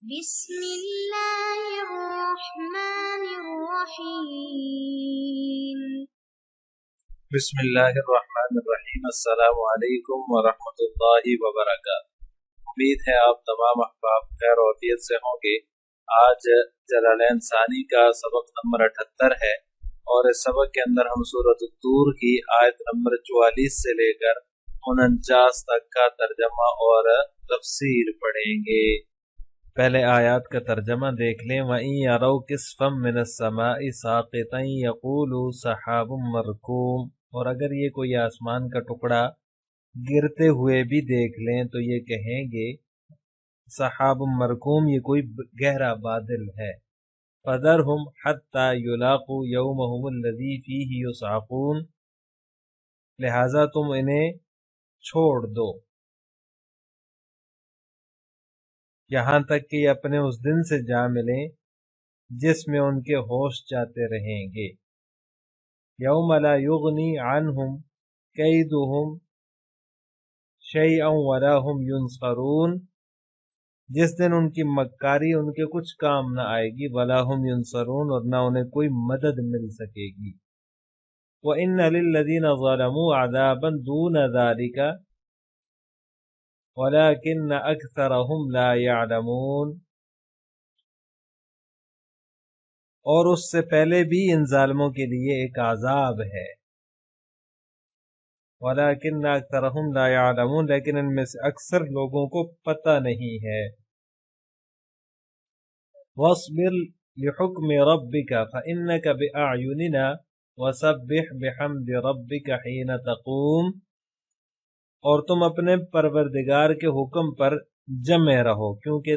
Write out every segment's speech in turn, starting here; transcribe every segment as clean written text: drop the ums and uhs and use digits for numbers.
بسم الله الرحمن الرحيم بسم اللہ الرحمن الرحیم۔ السلام علیکم ورحمۃ اللہ وبرکاتہ۔ امید ہے آپ تمام احباب خیر و عافیت سے ہوں گے۔ آج جلالین ثانی کا سبق نمبر 78 ہے، اور اس سبق کے اندر ہم سورۃ الطور کی آیت نمبر 44 سے لے کر 49 تک کا ترجمہ اور تفسیر پڑھیں گے۔ پہلے آیات کا ترجمہ دیکھ لیں۔ وَإِن يَرَوْا كِسْفًا مِّنَ السَّمَاءِ سَاقِطًا يَقُولُوا سَحَابٌ مَّرْكُومٌ، اور اگر یہ کوئی آسمان کا ٹکڑا گرتے ہوئے بھی دیکھ لیں تو یہ کہیں گے سحاب مرکوم، یہ کوئی گہرا بادل ہے۔ فَذَرْهُمْ حَتَّى يُلَاقُوا يَوْمَهُمُ الَّذِي فِيهِ يُصْعَقُونَ، لہٰذا تم انہیں چھوڑ دو یہاں تک کہ یہ اپنے اس دن سے جا ملیں جس میں ان کے ہوش جاتے رہیں گے۔ یوم لا یغنی عنہم کیدہم شیئا ولا ہم ینصرون، جس دن ان کی مکاری ان کے کچھ کام نہ آئے گی، ولا ہم ینصرون، اور نہ انہیں کوئی مدد مل سکے گی۔ وَإِنَّ لِلَّذِينَ ظَلَمُوا عَذَابًا دُونَ ذَلِكَ وَلَكِنَّ أَكْثَرَهُمْ لَا يَعْلَمُونَ، اور اس سے پہلے بھی ان ظالموں کے لیے ایک عذاب ہے۔ وَلَكِنَّ أَكْثَرَهُمْ لَا يَعْلَمُونَ، لیکن ان میں سے اکثر لوگوں کو پتہ نہیں ہے۔ وَاصْبِرْ لِحُكْمِ رَبِّكَ فَإِنَّكَ بِأَعْيُنِنَا وَسَبِّحْ بِحَمْدِ رَبِّكَ حِينَ تَقُومُ، اور تم اپنے پروردگار کے حکم پر جمع رہو کیونکہ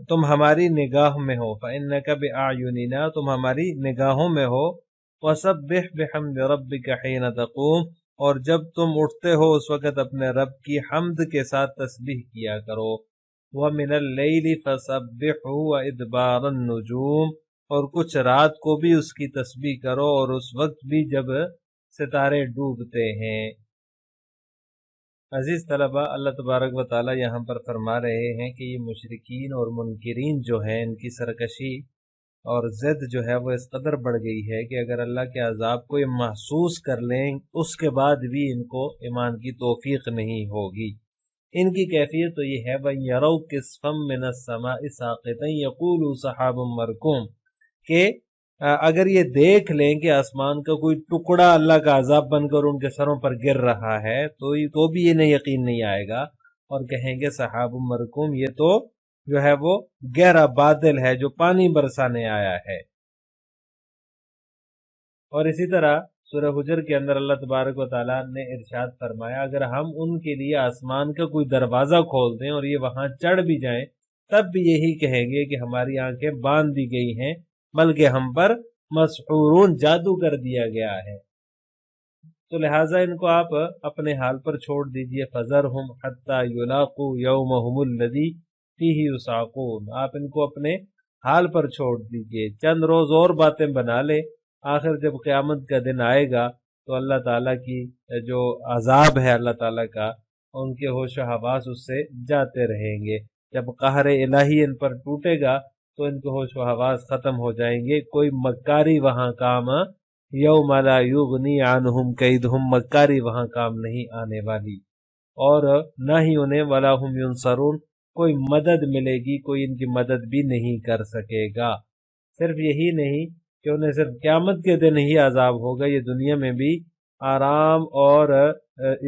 تم ہماری نگاہ میں ہو۔ فَإِنَّكَ بِأَعْيُنِنَا، تم ہماری نگاہوں میں ہو۔ وَسَبِّحْ بِحَمْدِ رَبِّكَ حِينَ تَقُومُ، اور جب تم اٹھتے ہو اس وقت اپنے رب کی حمد کے ساتھ تسبیح کیا کرو۔ وَمِنَ اللَّيْلِ فَسَبِّحْهُ وَإِدْبَارَ النُّجُومِ، اور کچھ رات کو بھی اس کی تسبیح کرو اور اس وقت بھی جب ستارے ڈوبتے ہیں۔ عزیز طلبہ، اللہ تبارک و تعالی یہاں پر فرما رہے ہیں کہ یہ مشرکین اور منکرین جو ہیں، ان کی سرکشی اور ضد جو ہے وہ اس قدر بڑھ گئی ہے کہ اگر اللہ کے عذاب کو یہ محسوس کر لیں اس کے بعد بھی ان کو ایمان کی توفیق نہیں ہوگی۔ ان کی کیفیت تو یہ ہے وَإِن يَرَوْا كِسْفًا مِّنَ السَّمَاءِ سَاقِطًا يَقُولُوا سَحَابٌ مَّرْكُومٌ، کہ اگر یہ دیکھ لیں کہ آسمان کا کوئی ٹکڑا اللہ کا عذاب بن کر ان کے سروں پر گر رہا ہے تو بھی انہیں یقین نہیں آئے گا، اور کہیں گے سحاب مرکوم، یہ تو جو ہے وہ گہرا بادل ہے جو پانی برسانے آیا ہے۔ اور اسی طرح سورہ حجر کے اندر اللہ تبارک و تعالیٰ نے ارشاد فرمایا اگر ہم ان کے لیے آسمان کا کوئی دروازہ کھول دیں اور یہ وہاں چڑھ بھی جائیں تب بھی یہی کہیں گے کہ ہماری آنکھیں باندھ دی گئی ہیں، بلکہ ہم پر مسحورون، جادو کر دیا گیا ہے۔ تو لہٰذا ان کو آپ اپنے حال پر چھوڑ دیجئے۔ فَذَرْهُمْ حَتَّى يُلَاقُوا يَوْمَهُمُ الَّذِي فِيهِ يُصْعَقُونَ، آپ ان کو اپنے حال پر چھوڑ دیجئے، چند روز اور باتیں بنا لے، آخر جب قیامت کا دن آئے گا تو اللہ تعالیٰ کی جو عذاب ہے اللہ تعالیٰ کا، ان کے ہوش و حواس اس سے جاتے رہیں گے۔ جب قہر الہی ان پر ٹوٹے گا تو ان کے ہوش و حواس ختم ہو جائیں گے، کوئی مکاری وہاں کام یوم لا یغنی عنہم کیدہم، مکاری وہاں کام نہیں آنے والی، اور نہ ہی انہیں ولا ہم ینصرون، کوئی مدد ملے گی، کوئی ان کی مدد بھی نہیں کر سکے گا۔ صرف یہی نہیں کہ انہیں صرف قیامت کے دن ہی عذاب ہوگا، یہ دنیا میں بھی آرام اور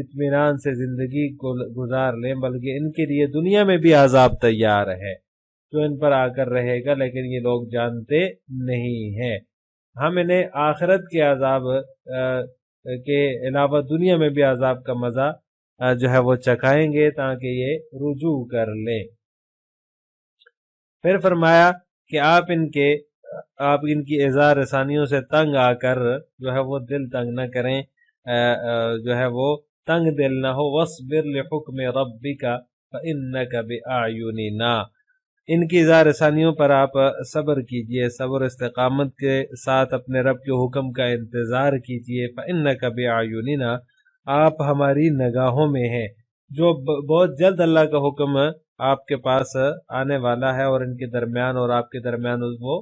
اطمینان سے زندگی کو گزار لیں، بلکہ ان کے لیے دنیا میں بھی عذاب تیار ہے جو ان پر آ کر رہے گا، لیکن یہ لوگ جانتے نہیں ہیں۔ ہم انہیں آخرت کے عذاب کے علاوہ دنیا میں بھی عذاب کا مزہ جو ہے وہ چکھائیں گے تاکہ یہ رجوع کر لیں۔ پھر فرمایا کہ آپ ان کی اعزاء رسانیوں سے تنگ آ کر جو ہے وہ دل تنگ نہ کریں، جو ہے وہ تنگ دل نہ ہو۔ وَاصْبِرْ لِحُكْمِ رَبِّكَ فَإِنَّكَ بِأَعْيُنِنَا، ان کی اعزاء رسانیوں پر آپ صبر کیجئے، صبر استقامت کے ساتھ اپنے رب کے حکم کا انتظار کیجئے۔ فَإِنَّكَ بِأَعْيُنِنَا، آپ ہماری نگاہوں میں ہیں۔ جو بہت جلد اللہ کا حکم آپ کے پاس آنے والا ہے اور ان کے درمیان اور آپ کے درمیان وہ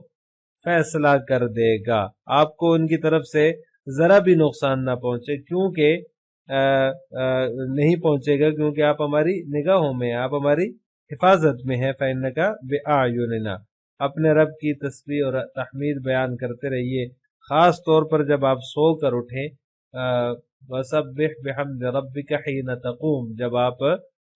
فیصلہ کر دے گا. آپ کو ان کی طرف سے ذرا بھی نقصان نہ پہنچے، کیونکہ نہیں پہنچے گا، کیونکہ آپ ہماری نگاہوں میں، آپ ہماری حفاظت میں ہے. فَإِنَّكَ بِأَعْيُنِنَا. اپنے رب کی تسبیح اور تحمید بیان کرتے رہیے، خاص طور پر جب آپ سو کر اٹھیں. وَسَبِّحْ بِحَمْدِ رَبِّكَ حِينَ تَقُومُ. جب آپ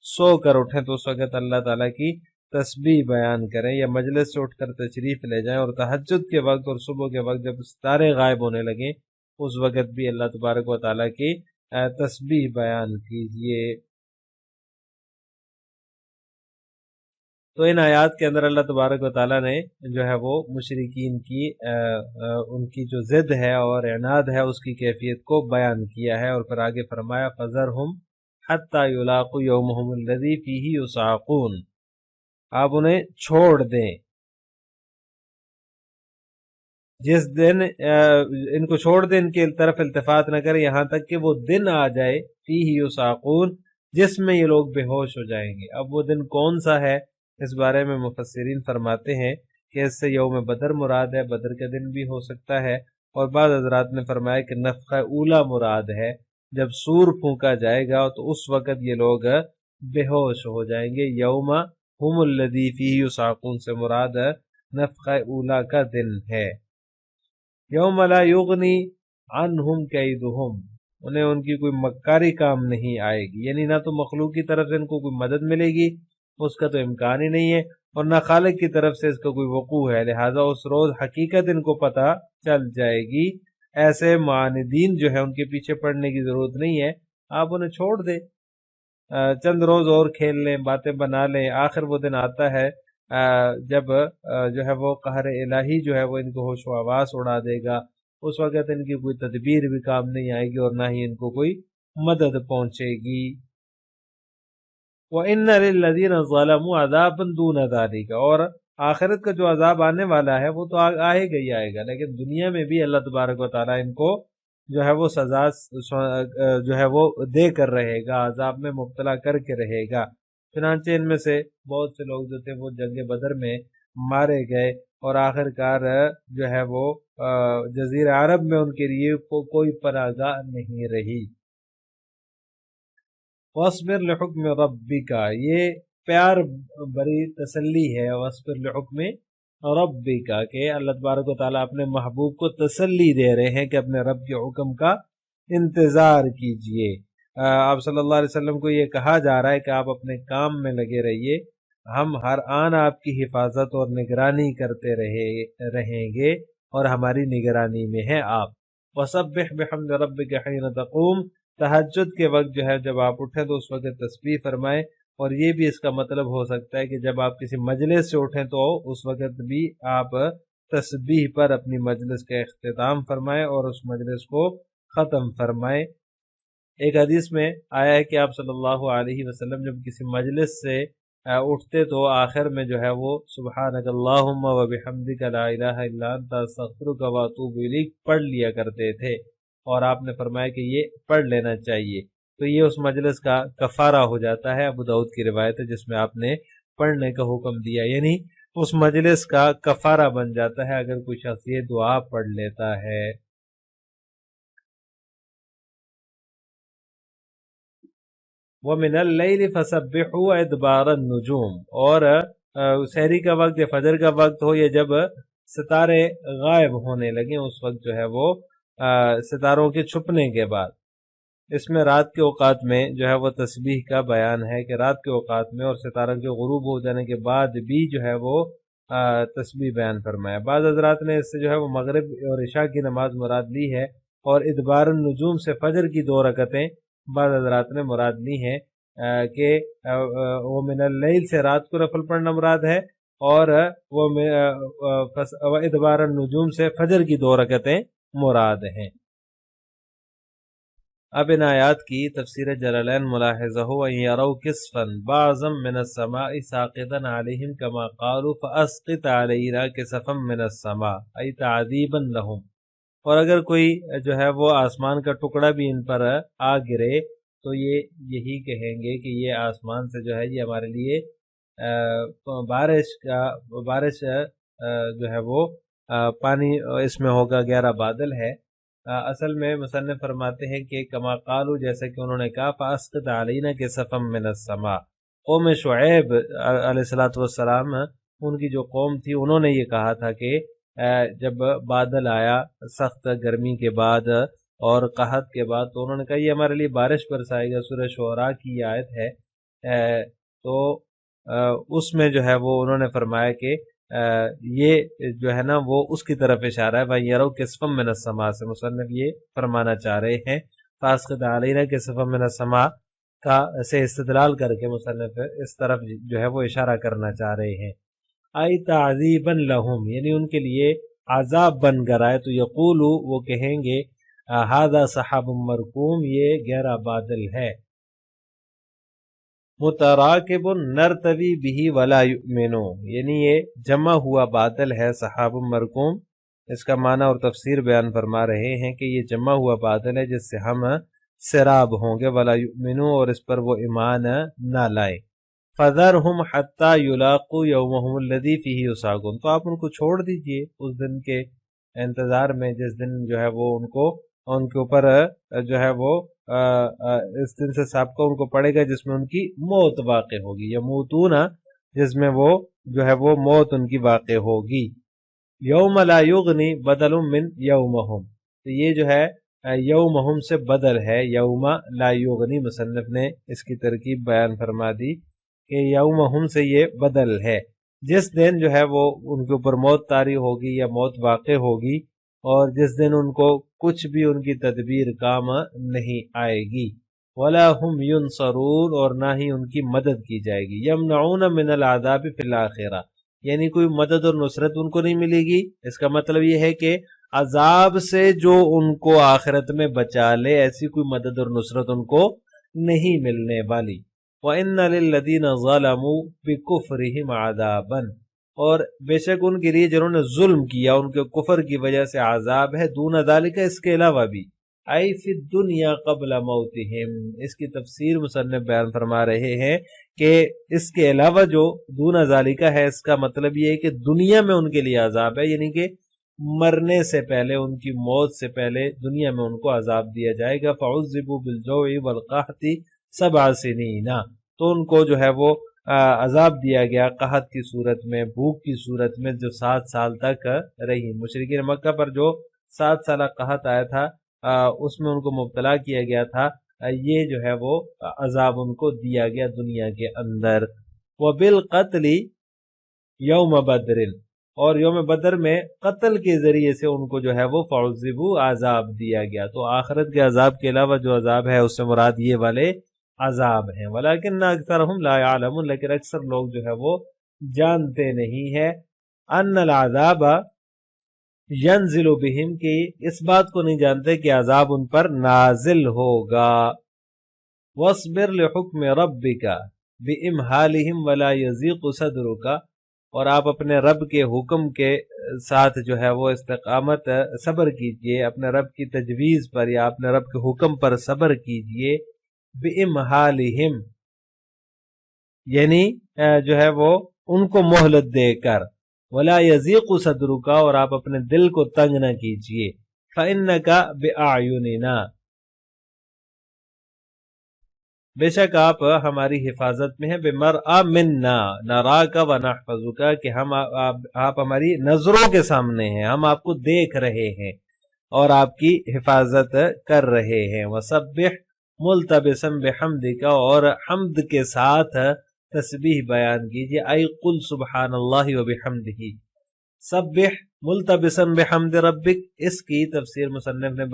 سو کر اٹھیں تو اس وقت اللہ تعالیٰ کی تسبیح بیان کریں، یا مجلس سے اٹھ کر تشریف لے جائیں. اور تہجد کے وقت اور صبح کے وقت جب ستارے غائب ہونے لگیں اس وقت بھی اللہ تبارک و تعالیٰ کی تسبیح بیان کیجئے. تو ان آیات کے اندر اللہ تبارک و تعالیٰ نے جو ہے وہ مشرکین کی ان کی جو ضد ہے اور عناد ہے اس کی کیفیت کو بیان کیا ہے، اور پھر آگے فرمایا فَذَرْهُمْ حَتَّى يُلَاقُوا يَوْمَهُمُ الَّذِي فِيهِ يُصْعَقُونَ. آپ انہیں چھوڑ دیں جس دن ان کو چھوڑ دیں، ان کی طرف التفات نہ کریں یہاں تک کہ وہ دن آ جائے فیہ یصعقون، جس میں یہ لوگ بے ہوش ہو جائیں گے. اب وہ دن کون سا ہے، اس بارے میں مفسرین فرماتے ہیں کہ اس سے یوم بدر مراد ہے، بدر کا دن بھی ہو سکتا ہے، اور بعض حضرات نے فرمایا کہ نفخہ اولا مراد ہے، جب سور پھونکا جائے گا تو اس وقت یہ لوگ بے ہوش ہو جائیں گے. یوم ہم الذی فیہ یصعقون سے مراد نفخہ اولا کا دن ہے. یوم لا یغنی عنہم کیدہم، انہیں ان کی کوئی مکاری کام نہیں آئے گی، یعنی نہ تو مخلوق کی طرف سے ان کو کوئی مدد ملے گی، اس کا تو امکان ہی نہیں ہے، اور نہ خالق کی طرف سے اس کا کوئی وقوع ہے. لہٰذا اس روز حقیقت ان کو پتہ چل جائے گی. ایسے معاندین جو ہے ان کے پیچھے پڑنے کی ضرورت نہیں ہے، آپ انہیں چھوڑ دیں، چند روز اور کھیل لیں، باتیں بنا لیں. آخر وہ دن آتا ہے جب جو ہے وہ قہر الہی جو ہے وہ ان کو ہوش و حواس اڑا دے گا. اس وقت ان کی کوئی تدبیر بھی کام نہیں آئے گی اور نہ ہی ان کو کوئی مدد پہنچے گی. وَإِنَّ لِلَّذِينَ ظَلَمُوا عَذَابًا دُونَ ذَلِكَ. اور آخرت کا جو عذاب آنے والا ہے وہ تو آئے گا ہی آئے گا، لیکن دنیا میں بھی اللہ تبارک و تعالیٰ ان کو جو ہے وہ سزا جو ہے وہ دے کر رہے گا، عذاب میں مبتلا کر کے رہے گا. چنانچہ ان میں سے بہت سے لوگ جو تھے وہ جنگ بدر میں مارے گئے، اور آخر کار جو ہے وہ جزیرہ عرب میں ان کے لیے کوئی پناہ گاہ نہیں رہی. وَاصْبِرْ لِحُكْمِ رَبِّكَ، یہ پیار بڑی تسلی ہے. وَاصْبِرْ لِحُكْمِ رَبِّكَ کہ اللہ تبارک و تعالیٰ اپنے محبوب کو تسلی دے رہے ہیں کہ اپنے رب کے حکم کا انتظار کیجئے. آپ صلی اللہ علیہ وسلم کو یہ کہا جا رہا ہے کہ آپ اپنے کام میں لگے رہیے، ہم ہر آن آپ کی حفاظت اور نگرانی کرتے رہیں گے، اور ہماری نگرانی میں ہے آپ. وَسَبِّحْ بِحَمْدِ رَبِّكَ حِينَ تَقُومُ، تہجد کے وقت جو ہے جب آپ اٹھیں تو اس وقت تسبیح فرمائیں. اور یہ بھی اس کا مطلب ہو سکتا ہے کہ جب آپ کسی مجلس سے اٹھیں تو اس وقت بھی آپ تسبیح پر اپنی مجلس کا اختتام فرمائیں اور اس مجلس کو ختم فرمائیں. ایک حدیث میں آیا ہے کہ آپ صلی اللہ علیہ وسلم جب کسی مجلس سے اٹھتے تو آخر میں جو ہے وہ سبحانک اللہم و بحمدک لا الہ الا انت استغفرک و اتوب الیک پڑھ لیا کرتے تھے، اور آپ نے فرمایا کہ یہ پڑھ لینا چاہیے. تو یہ اس مجلس کا کفارہ ہو جاتا ہے. ابو داؤد کی روایت ہے جس میں آپ نے پڑھنے کا حکم دیا، یعنی اس مجلس کا کفارہ بن جاتا ہے اگر کوئی شخص یہ دعا پڑھ لیتا ہے. وَمِنَ اللَّيْلِ فَسَبِّحُوا أَدْبَارَ النُّجُومِ، اور سحری کا وقت یا فجر کا وقت ہو یا جب ستارے غائب ہونے لگیں اس وقت جو ہے وہ ستاروں کے چھپنے کے بعد. اس میں رات کے اوقات میں جو ہے وہ تسبیح کا بیان ہے کہ رات کے اوقات میں اور ستاروں کے غروب ہو جانے کے بعد بھی جو ہے وہ تسبیح بیان فرمایا. بعض حضرات نے اس سے جو ہے وہ مغرب اور عشاء کی نماز مراد لی ہے، اور ادبار النجوم سے فجر کی 2 رکعتیں بعض حضرات نے مراد لی ہیں کہ وہ من اللیل سے رات کو نفل پڑھنا مراد ہے، اور وہ ادبار النجوم سے فجر کی 2 رکعتیں مراد ہیں. اب ان آیات کی تفسیر جلالین ملاحظہ ہو ان یروا کسفا بعضا من السماء ساقطا علیہم کما قالوا فاسقط علینا کسفا من السماء ای تعذیبا لهم. اور اگر کوئی جو ہے وہ آسمان کا ٹکڑا بھی ان پر آ گرے تو یہ یہی کہیں گے کہ یہ آسمان سے جو ہے یہ ہمارے لیے بارش جو ہے وہ پانی اس میں ہوگا، گہرا بادل ہے۔ اصل میں مصنف فرماتے ہیں کہ کما قالو، جیسے کہ انہوں نے کہا فاسقط علینا کسفم من السماء، قوم شعیب علیہ السلام ان کی جو قوم تھی انہوں نے یہ کہا تھا کہ جب بادل آیا سخت گرمی کے بعد اور قحط کے بعد تو انہوں نے کہا یہ ہمارے لیے بارش برسائے گا۔ سورہ شعراء کی یہ آیت ہے، تو اس میں جو ہے وہ انہوں نے فرمایا کہ یہ جو ہے نا وہ اس کی طرف اشارہ ہے، بھائی یرو کسفم من السماء سے مصنف یہ فرمانا چاہ رہے ہیں، فاسقط علینا کسفم من السماء کا سے استدلال کر کے مصنف اس طرف جو ہے وہ اشارہ کرنا چاہ رہے ہیں۔ ای تعذیبا لہم، یعنی ان کے لیے عذاب بن کر آئے، تو یقولو وہ کہیں گے ھذا سحاب مرکوم، یہ گہرا بادل ہے، متراکب نرتوی بہ ولا یؤمنو، یعنی یہ جمع ہوا بادل ہے سحاب مرکوم۔ اس کا معنی اور تفسیر بیان فرما رہے ہیں کہ یہ جمع ہوا بادل ہے جس سے ہم سراب ہوں گے، ولا یؤمنو، اور اس پر وہ ایمان نہ لائیں۔ فذرہم حتی یلاقوا یومہم الذی فیہ یصعقون، تو آپ ان کو چھوڑ دیجئے اس دن کے انتظار میں جس دن جو ہے وہ ان کے اوپر جو ہے وہ اس دن سے سابقہ ان کو پڑے گا جس میں ان کی موت واقع ہوگی، یموتون، جس میں وہ جو ہے وہ موت ان کی واقع ہوگی۔ یوم لا یغنی بدل من یومہم، تو یہ جو ہے یومہم سے بدل ہے، یوم لا یغنی، مصنف نے اس کی ترکیب بیان فرما دی کہ یومہم سے یہ بدل ہے، جس دن جو ہے وہ ان کے اوپر موت طاری ہوگی یا موت واقع ہوگی، اور جس دن ان کو کچھ بھی ان کی تدبیر کام نہیں آئے گی۔ ولا هم ینصرون، اور نہ ہی ان کی مدد کی جائے گی۔ یمنعون من العذاب فی الآخرہ، یعنی کوئی مدد اور نصرت ان کو نہیں ملے گی۔ اس کا مطلب یہ ہے کہ عذاب سے جو ان کو آخرت میں بچا لے، ایسی کوئی مدد اور نصرت ان کو نہیں ملنے والی۔ وَإِنَّ لِلَّذِينَ ظَلَمُوا بِكُفْرِهِمْ عَذَابًا، اور بے شک ان کے لیے جنہوں نے ظلم کیا ان کے کفر کی وجہ سے عذاب ہے، دون ذالک، اس کے علاوہ بھی، ای فی الدنیا قبل موتہم، اس کی تفسیر مصنف بیان فرما رہے ہیں کہ اس کے علاوہ جو دون ذالک ہے، اس کا مطلب یہ ہے کہ دنیا میں ان کے لیے عذاب ہے، یعنی کہ مرنے سے پہلے، ان کی موت سے پہلے دنیا میں ان کو عذاب دیا جائے گا۔ فعذبوا بالجوع والقحط 7 سنین، تو ان کو جو ہے وہ عذاب دیا گیا قحط کی صورت میں، بھوک کی صورت میں، جو 7 سال تک رہی۔ مشرکین مکہ پر جو 7 سالہ قحط آیا تھا اس میں ان کو مبتلا کیا گیا تھا، یہ جو ہے وہ عذاب ان کو دیا گیا دنیا کے اندر۔ وبالقتل یوم بدر، اور یوم بدر میں قتل کے ذریعے سے ان کو جو ہے وہ فعذبوا عذاب دیا گیا۔ تو آخرت کے عذاب کے علاوہ جو عذاب ہے اس سے مراد یہ والے عذاب ہیں۔ ولیکن اکثرہم لا یعلمون، لیکن اکثر لوگ جو ہے وہ جانتے نہیں ہے۔ ان العذاب ینزل بہم، کہ اس بات کو نہیں جانتے کہ عذاب ان پر نازل ہوگا۔ واصبر لحکم ربک بامہالہم ولا یضیق صدرک، اور آپ اپنے رب کے حکم کے ساتھ جو ہے وہ استقامت صبر کیجئے، اپنے رب کی تجویز پر یا اپنے رب کے حکم پر صبر کیجئے۔ بامہالہم، یعنی جو ہے وہ ان کو مہلت دے کر، ولا یضیق صدرک، اور آپ اپنے دل کو تنگ نہ کیجئے۔ فإنک بأعیننا، بے شک آپ ہماری حفاظت میں ہیں، بمرأ منا نراک ونحفظک، کہ آپ ہماری نظروں کے سامنے ہیں، ہم آپ کو دیکھ رہے ہیں اور آپ کی حفاظت کر رہے ہیں۔ وسبح ملتبسا بحمدک، اور حمد کے ساتھ تسبیح بیان کیجیے، ای قل سبحان اللہ وبحمدہ۔ سبح ملتبسا بحمد ربک، اس کی تفسیر مصنف نے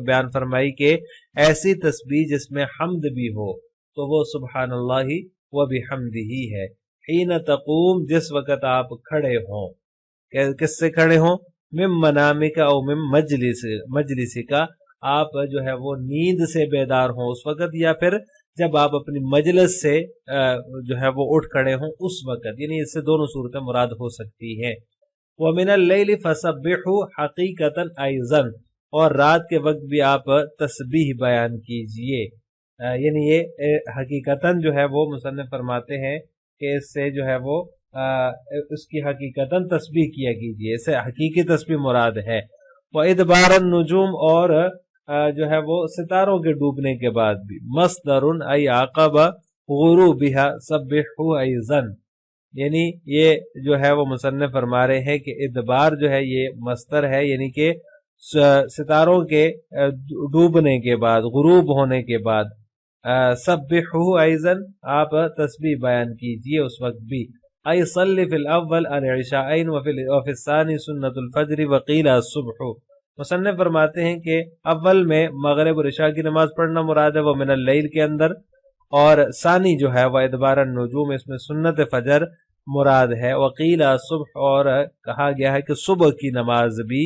بیان فرمائی کہ ایسی تسبیح جس میں حمد بھی ہو تو وہ سبحان اللہ وبحمدہ ہے۔ حین تقوم، جس وقت آپ کھڑے ہوں، کس سے کھڑے ہوں؟ من منامک او من مجلسک، آپ جو ہے وہ نیند سے بیدار ہوں اس وقت، یا پھر جب آپ اپنی مجلس سے جو ہے وہ اٹھ کھڑے ہوں اس وقت، یعنی اس سے دونوں صورتیں مراد ہو سکتی ہیں۔ وَمِنَ اللَّيْلِ فَسَبِّحُوا حَقِيقَةً أَيْضًا، اور رات کے وقت بھی آپ تسبیح بیان کیجئے، یعنی یہ حقیقتاً جو ہے وہ مصنف فرماتے ہیں کہ اس سے جو ہے وہ اس کی حقیقتاً تسبیح کیا کیجیے، اس سے حقیقی تسبیح مراد ہے۔ وَإِدْبَارَ النُّجُومِ اور جو ہے وہ ستاروں کے ڈوبنے کے بعد بھی، مصدر ای عقب غروبها سبحوا ایضا، یعنی یہ جو ہے وہ مصنف فرما رہے ہیں کہ ادبار جو ہے یہ مصدر ہے، یعنی کہ ستاروں کے ڈوبنے کے بعد، غروب ہونے کے بعد، سبحوا ایضا آپ تسبیح بیان کیجئے اس وقت بھی، ای صلی فی الاول العشاءین وفی الثانی سنت الفجر وقیل الصبح۔ مصنف فرماتے ہیں کہ اول میں مغرب اور عشاء کی نماز پڑھنا مراد ہے، وہ من اللیل کے اندر، اور ثانی جو ہے وہ ادبار النجوم، اس میں سنت فجر مراد ہے، وقیل صبح اور کہا گیا ہے کہ صبح کی نماز بھی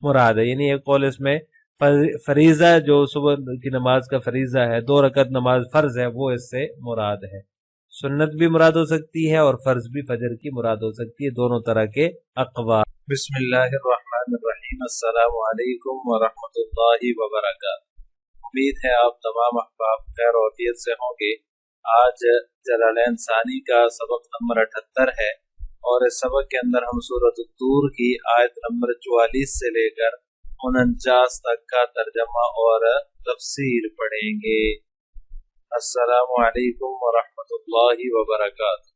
مراد ہے، یعنی ایک قول اس میں فریضہ جو صبح کی نماز کا فریضہ ہے، 2 رکعت نماز فرض ہے، وہ اس سے مراد ہے۔ سنت بھی مراد ہو سکتی ہے اور فرض بھی فجر کی مراد ہو سکتی ہے، دونوں طرح کے اقوال۔ بسم اللہ الرحمن الرحیم، السلام علیکم ورحمۃ اللہ وبرکاتہ۔ امید ہے آپ تمام احباب خیر و عافیت سے ہوں گے۔ آج جلالین ثانی کا سبق نمبر 78 ہے، اور اس سبق کے اندر ہم سورۃ الطور کی آیت نمبر 44 سے لے کر 49 تک کا ترجمہ اور تفسیر پڑھیں گے۔ السلام علیکم ورحمۃ اللہ وبرکاتہ۔